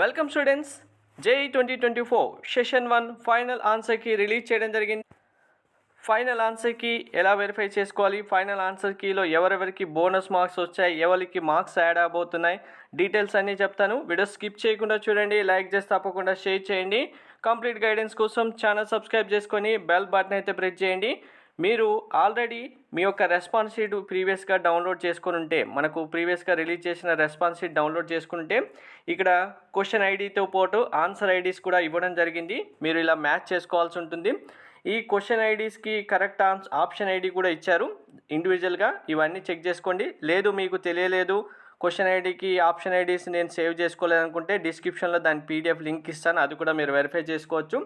Welcome students. JEE 2024 session 1 final ఆన్సర్కి release చేయడం జరిగింది. ఫైనల్ ఆన్సర్కి ఎలా వెరిఫై చేసుకోవాలి, ఫైనల్ ఆన్సర్ కీలో ఎవరెవరికి బోనస్ మార్క్స్ వచ్చాయి, ఎవరికి మార్క్స్ యాడ్ అవబోతున్నాయి, డీటెయిల్స్ అన్నీ చెప్తాను. వీడియో స్కిప్ చేయకుండా చూడండి, లైక్ చేసి తప్పకుండా షేర్ చేయండి. కంప్లీట్ గైడెన్స్ కోసం ఛానల్ సబ్స్క్రైబ్ చేసుకొని బెల్ బటన్ అయితే ప్రెస్ చేయండి. మీరు ఆల్రెడీ మీ యొక్క రెస్పాన్స్ షీట్ ప్రీవియస్గా డౌన్లోడ్ చేసుకుని ఉంటే, మనకు ప్రీవియస్గా రిలీజ్ చేసిన రెస్పాన్స్ షీట్ డౌన్లోడ్ చేసుకుంటే ఇక్కడ క్వశ్చన్ ఐడితో పాటు ఆన్సర్ ఐడీస్ కూడా ఇవ్వడం జరిగింది. మీరు ఇలా మ్యాచ్ చేసుకోవాల్సి ఉంటుంది. ఈ క్వశ్చన్ ఐడీస్కి కరెక్ట్ ఆప్షన్ ఐడి కూడా ఇచ్చారు ఇండివిజువల్గా. ఇవన్నీ చెక్ చేసుకోండి. లేదు మీకు తెలియలేదు, క్వశ్చన్ ఐడికి ఆప్షన్ ఐడీస్ నేను సేవ్ చేసుకోలేదనుకుంటే డిస్క్రిప్షన్లో దాని పీడిఎఫ్ లింక్ ఇస్తాను, అది కూడా మీరు వెరిఫై చేసుకోవచ్చు.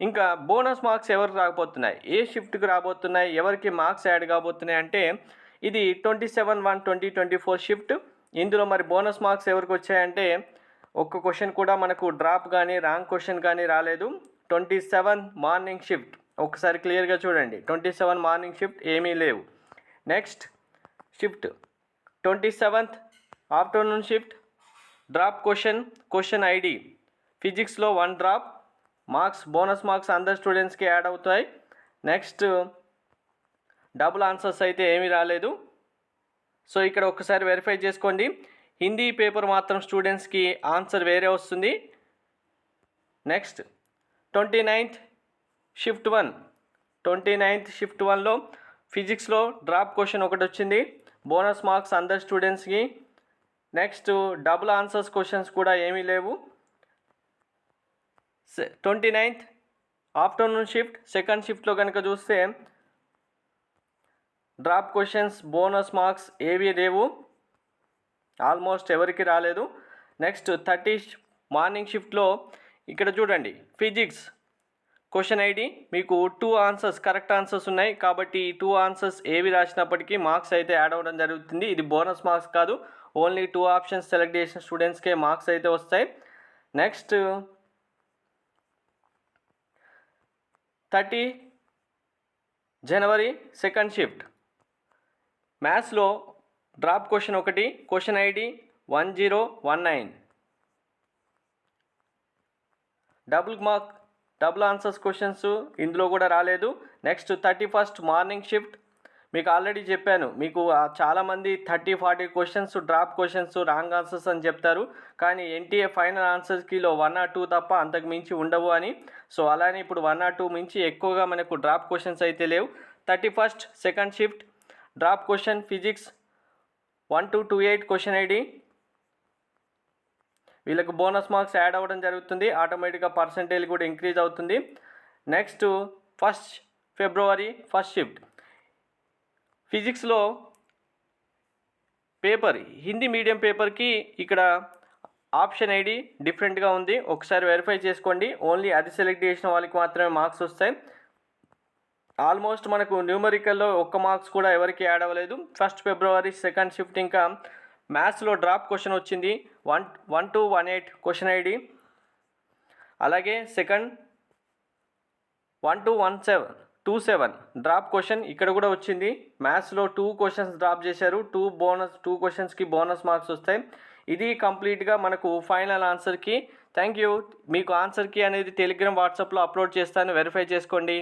ఇంకా బోనస్ మార్క్స్ ఎవరికి రాబోతున్నాయి, ఏ షిఫ్ట్కి రాబోతున్నాయి, ఎవరికి మార్క్స్ యాడ్ కాబోతున్నాయి అంటే ఇది 27/1/2024 షిఫ్ట్. ఇందులో మరి బోనస్ మార్క్స్ ఎవరికి వచ్చాయంటే ఒక్క క్వశ్చన్ కూడా మనకు డ్రాప్ కానీ రాంగ్ క్వశ్చన్ కానీ రాలేదు. 27 మార్నింగ్ షిఫ్ట్ ఒకసారి క్లియర్గా చూడండి. 27 మార్నింగ్ షిఫ్ట్ ఏమీ లేవు. Next shift 27th afternoon shift drop question ID ఫిజిక్స్లో 1 డ్రాప్ మార్క్స్, బోనస్ మార్క్స్ అందరు స్టూడెంట్స్కి యాడ్ అవుతాయి. నెక్స్ట్ డబుల్ ఆన్సర్స్ అయితే ఏమీ రాలేదు. సో ఇక్కడ ఒకసారి వెరిఫై చేసుకోండి. హిందీ పేపర్ మాత్రం స్టూడెంట్స్కి ఆన్సర్ వేరే వస్తుంది. Next 29th shift 1 29th shift 1లో ఫిజిక్స్లో డ్రాప్ క్వశ్చన్ ఒకటి వచ్చింది, బోనస్ మార్క్స్ అందరు స్టూడెంట్స్కి. నెక్స్ట్ డబుల్ ఆన్సర్స్ క్వశ్చన్స్ కూడా ఏమీ లేవు. 29th ఆఫ్టర్నూన్ షిఫ్ట్ సెకండ్ షిఫ్ట్లో కనుక చూస్తే డ్రాప్ క్వశ్చన్స్, బోనస్ మార్క్స్ ఏవీ లేవు, ఆల్మోస్ట్ ఎవరికి రాలేదు. నెక్స్ట్ 30 మార్నింగ్ షిఫ్ట్లో ఇక్కడ చూడండి, ఫిజిక్స్ క్వశ్చన్ ఐడి మీకు 2 ఆన్సర్స్ కరెక్ట్ ఆన్సర్స్ ఉన్నాయి కాబట్టి 2 ఆన్సర్స్ ఏవి రాసినప్పటికీ మార్క్స్ అయితే యాడ్ అవ్వడం జరుగుతుంది. ఇది బోనస్ మార్క్స్ కాదు, ఓన్లీ 2 ఆప్షన్స్ సెలెక్ట్ చేసిన స్టూడెంట్స్కే మార్క్స్ అయితే వస్తాయి. నెక్స్ట్ 30 జనవరి సెకండ్ షిఫ్ట్ మ్యాథ్స్లో డ్రాప్ క్వశ్చన్ ఒకటి, question ID 1019, double answers questions ఇందులో కూడా రాలేదు. నెక్స్ట్ 31st మార్నింగ్ షిఫ్ట్ మీకు ఆల్రెడీ చెప్పాను, మీకు చాలామంది 30-40 questions drop questions wrong answers అని చెప్తారు, కానీ ఎన్టీఏ ఫైనల్ ఆన్సర్స్కిలో 1 or 2 తప్ప అంతకు మించి ఉండవు అని. సో అలానే ఇప్పుడు 1 or 2 మించి ఎక్కువగా మనకు డ్రాప్ క్వశ్చన్స్ అయితే లేవు. 31st second shift drop question physics 1228 question ID, వీళ్ళకు బోనస్ మార్క్స్ యాడ్ అవ్వడం జరుగుతుంది, ఆటోమేటిక్గా పర్సంటేజ్ కూడా ఇంక్రీజ్ అవుతుంది. Next 1st February first shift ఫిజిక్స్లో పేపర్ హిందీ మీడియం పేపర్కి ఇక్కడ ఆప్షన్ ఐడి డిఫరెంట్గా ఉంది, ఒకసారి వెరిఫై చేసుకోండి. ఓన్లీ అది సెలెక్ట్ చేసిన వాళ్ళకి మాత్రమే మార్క్స్ వస్తాయి. ఆల్మోస్ట్ మనకు న్యూమరికల్లో ఒక్క మార్క్స్ కూడా ఎవరికి యాడ్ అవ్వలేదు. 1st ఫిబ్రవరి సెకండ్ షిఫ్ట్ ఇంకా మ్యాథ్స్లో డ్రాప్ క్వశ్చన్ వచ్చింది 1218 క్వశ్చన్ ఐడి. అలాగే సెకండ్ 1227 డ్రాప్ క్వశ్చన్ ఇక్కడ కూడా వచ్చింది. మ్యాథ్స్లో 2 క్వశ్చన్స్ డ్రాప్ చేశారు, 2 క్వశ్చన్స్కి బోనస్ మార్క్స్ వస్తాయి. ఇది కంప్లీట్గా మనకు ఫైనల్ ఆన్సర్కి. Thank you. మీకు ఆన్సర్కి అనేది టెలిగ్రామ్ వాట్సాప్లో అప్లోడ్ చేస్తాను, వెరిఫై చేసుకోండి.